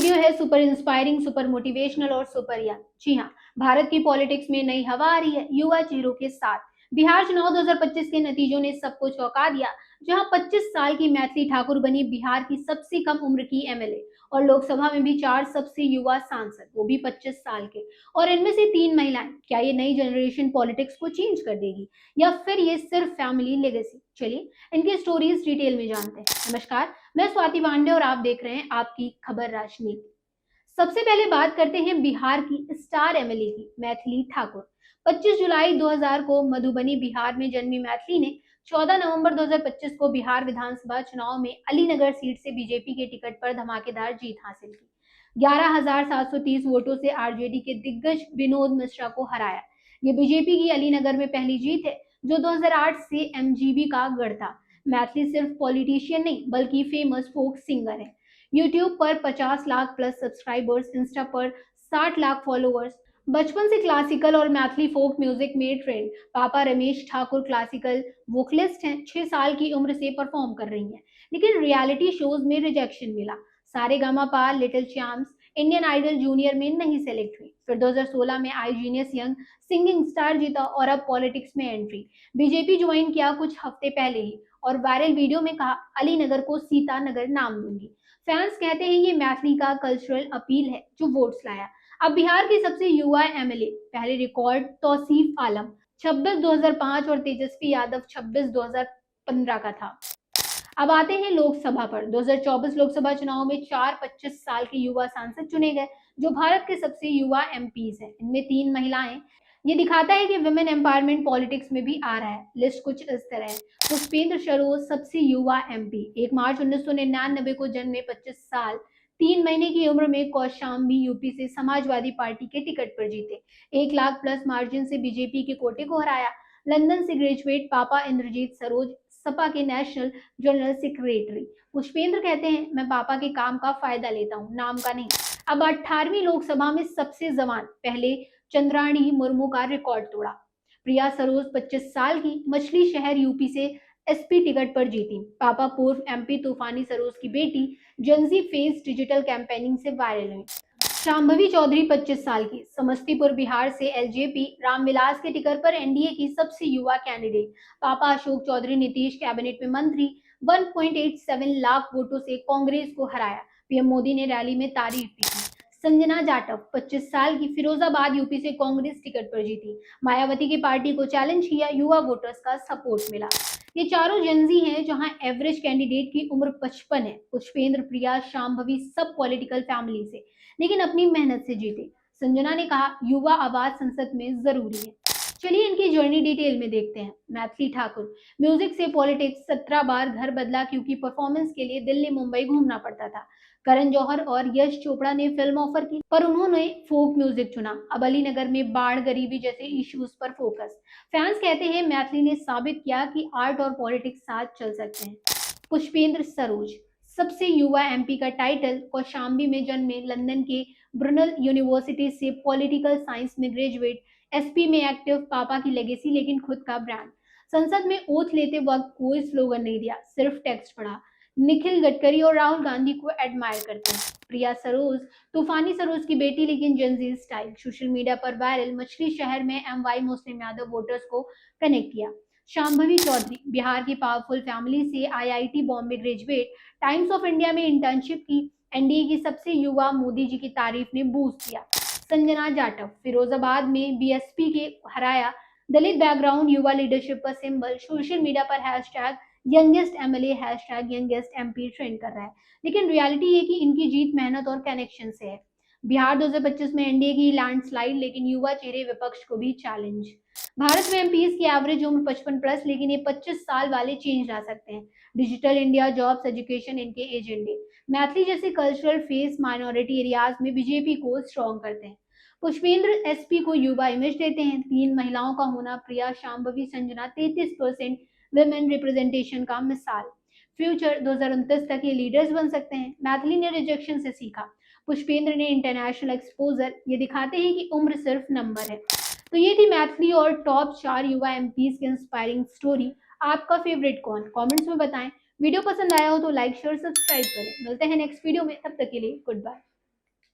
Video है super inspiring, super motivational और super young. जी हाँ, भारत की पॉलिटिक्स में नई हवा आ रही है युवा चेहरों के साथ। बिहार चुनाव 2025 के नतीजों ने सबको चौंका दिया, जहां 25 साल की मैथिली ठाकुर बनी बिहार की सबसे कम उम्र की एमएलए और लोकसभा में भी 4 सबसे युवा सांसद, वो भी 25 साल के, और इनमें से 3 महिलाएं। क्या ये नई जनरेशन पॉलिटिक्स को चेंज कर देगी या फिर ये सिर्फ फैमिली लेगेसी? चलिए इनकी स्टोरीज डिटेल में जानते हैं। नमस्कार, मैं स्वाति पांडे और आप देख रहे हैं आपकी खबर राजनीति। सबसे पहले बात करते हैं बिहार की स्टार एमएलए की, मैथिली ठाकुर। 25 जुलाई 2000 को मधुबनी बिहार में जन्मी मैथिली ने 14 नवंबर 2025 को बिहार विधानसभा चुनाव में अलीनगर सीट से बीजेपी के टिकट पर धमाकेदार जीत हासिल की। 11,730 वोटों से आरजेडी के दिग्गज विनोद मिश्रा को हराया। ये बीजेपी की अलीनगर में पहली जीत है, जो 2008 से एमजीबी का गढ़ था। मैथिली सिर्फ पॉलिटिशियन नहीं बल्कि फेमस फोक सिंगर है। यूट्यूब पर 50 लाख प्लस सब्सक्राइबर्स, इंस्टा पर 60 लाख फॉलोअर्स। बचपन से क्लासिकल और मैथिली फोक म्यूजिक में ट्रेंड। पापा रमेश ठाकुर क्लासिकल वोकलिस्ट हैं, 6 साल की उम्र से परफॉर्म कर रही हैं, लेकिन रियलिटी शोज में रिजेक्शन मिला। Saregamapa, little champs, Indian idol junior में नहीं सेलेक्ट हुई। फिर 2016 में I genius young singing star जीता और अब पॉलिटिक्स में एंट्री। बीजेपी ज्वाइन किया कुछ हफ्ते पहले ही और वायरल वीडियो में कहा अलीनगर को सीता नगर नाम दूंगी। फैंस कहते हैं ये मैथिली का कल्चरल अपील है जो वोट्स लाया। अब बिहार की सबसे युवा एमएलए, पहले रिकॉर्ड तौसीफ आलम 26 2005 और तेजस्वी यादव 26 2015 का था। अब आते हैं लोकसभा पर। 2024 लोकसभा चुनाव में 4 25 साल के युवा सांसद चुने गए, जो भारत के सबसे युवा एमपीज हैं। इनमें 3 महिलाएं। ये दिखाता है कि विमेन एम्पावरमेंट पॉलिटिक्स में भी आ रहा है। लिस्ट कुछ इस तरह है। पुष्पेंद्र सरोज सबसे युवा एमपी, 1 मार्च 1999 को जन्मे, 25 साल 3 महीने की उम्र में कौशाम्बी यूपी से समाजवादी पार्टी के टिकट पर जीते। 1 लाख प्लस मार्जिन से बीजेपी के कोटे को हराया। लंदन से ग्रेजुएट, पापा इंद्रजीत सरोज सपा के नेशनल जनरल सेक्रेटरी। पुष्पेंद्र कहते हैं मैं पापा के काम का फायदा लेता हूँ, नाम का नहीं। अब 18वीं लोकसभा में सबसे जवान, पहले चंद्राणी मुर्मू का रिकॉर्ड तोड़ा। प्रिया सरोज 25 साल की, मछली शहर यूपी से एसपी टिकट पर जीती। पापा पूर्व एमपी तूफानी सरोज की बेटी, जनजी फेस डिजिटल कैंपेनिंग से वायरल हुई। शांभवी चौधरी 25 साल की, समस्तीपुर बिहार से एलजेपी रामविलास के टिकट पर एनडीए की सबसे युवा कैंडिडेट। पापा अशोक चौधरी नीतीश कैबिनेट में मंत्री, 1.87 लाख वोटों से कांग्रेस को हराया। पीएम मोदी ने रैली में तारीफ की। संजना जाटव 25 साल की, फिरोजाबाद यूपी से कांग्रेस टिकट पर जीती। मायावती की पार्टी को चैलेंज किया, युवा वोटर्स का सपोर्ट मिला। ये चारों जेंजी हैं, जहां एवरेज कैंडिडेट की उम्र 55 है। पुष्पेंद्र, प्रिया, शांभवी सब पॉलिटिकल फैमिली से, लेकिन अपनी मेहनत से जीते। संजना ने कहा युवा आवाज संसद में जरूरी है। चलिए इनकी जर्नी डिटेल में देखते हैं। मैथिली ठाकुर, म्यूजिक से पॉलिटिक्स, 17 बार घर बदला क्योंकि परफॉर्मेंस के लिए दिल्ली मुंबई घूमना पड़ता था। करण जौहर और यश चोपड़ा ने फिल्म ऑफर की, पर उन्होंने फोक म्यूजिक चुना। अब अलीनगर में बाढ़, गरीबी जैसे इश्यूज पर फोकस। फैंस कहते हैं मैथिली ने साबित किया कि आर्ट और पॉलिटिक्स साथ चल सकते हैं। पुष्पेंद्र सरोज, सबसे युवा एमपी का टाइटल, कौशाम्बी में जन्मे, लंदन के ब्रुनल यूनिवर्सिटी से पॉलिटिकल साइंस में ग्रेजुएट, एसपी में एक्टिव। पापा की लेगेसी लेकिन खुद का ब्रांड। संसद में ओथ लेते वक्त कोई स्लोगन नहीं दिया, सिर्फ टेक्स्ट पढ़ा। निखिल गडकरी और राहुल गांधी को एडमायर करते हैं। प्रिया सरोज, तूफानी सरोज की बेटी लेकिन जेंजी स्टाइल। सोशल मीडिया पर वायरल, मछली शहर में एमवाई मुस्लिम यादव वोटर्स को कनेक्ट किया। शांभवी चौधरी, बिहार की पावरफुल फैमिली से, IIT Bombay graduate, times of India में इंटर्नशिप की। एनडीए की सबसे युवा, मोदी जी की तारीफ ने बूस्ट किया। संजना जाटव, फिरोजाबाद में बीएसपी के हराया। दलित बैकग्राउंड, युवा लीडरशिप का सिंबल। सोशल मीडिया पर hashtag youngest MLA, hashtag youngest MP trend कर रहा है। लेकिन रियलिटी ये कि इनकी जीत मेहनत और कनेक्शन से है। बिहार 2025 में एनडीए की लैंडस्लाइड, लेकिन युवा चेहरे, विपक्ष को भी चैलेंज। भारत में एमपीज की एवरेज उम्र 55 प्लस, लेकिन ये 25 साल वाले चेंज ला सकते हैं। डिजिटल इंडिया, जॉब्स, एजुकेशन इनके एजेंडे। मैथिली जैसे कल्चरल फेस माइनॉरिटी एरियाज में बीजेपी को स्ट्रॉन्ग करते हैं। पुष्पेंद्र एसपी को युवा इमेज देते हैं। 3 महिलाओं का होना, प्रिया, शांभवी, संजना, 33% विमेन रिप्रेजेंटेशन का मिसाल। फ्यूचर 2029 तक ये लीडर्स बन सकते हैं। मैथिली ने रिजेक्शन से सीखा, पुष्पेंद्र ने इंटरनेशनल एक्सपोजर। ये दिखाते हैं कि उम्र सिर्फ नंबर है। तो ये थी मैथिली और टॉप 4 युवा एमपीज की इंस्पायरिंग स्टोरी। आपका फेवरेट कौन, कमेंट्स में बताएं। वीडियो पसंद आया हो तो लाइक, शेयर, सब्सक्राइब करें। मिलते हैं नेक्स्ट वीडियो में, तब तक के लिए गुड बाय।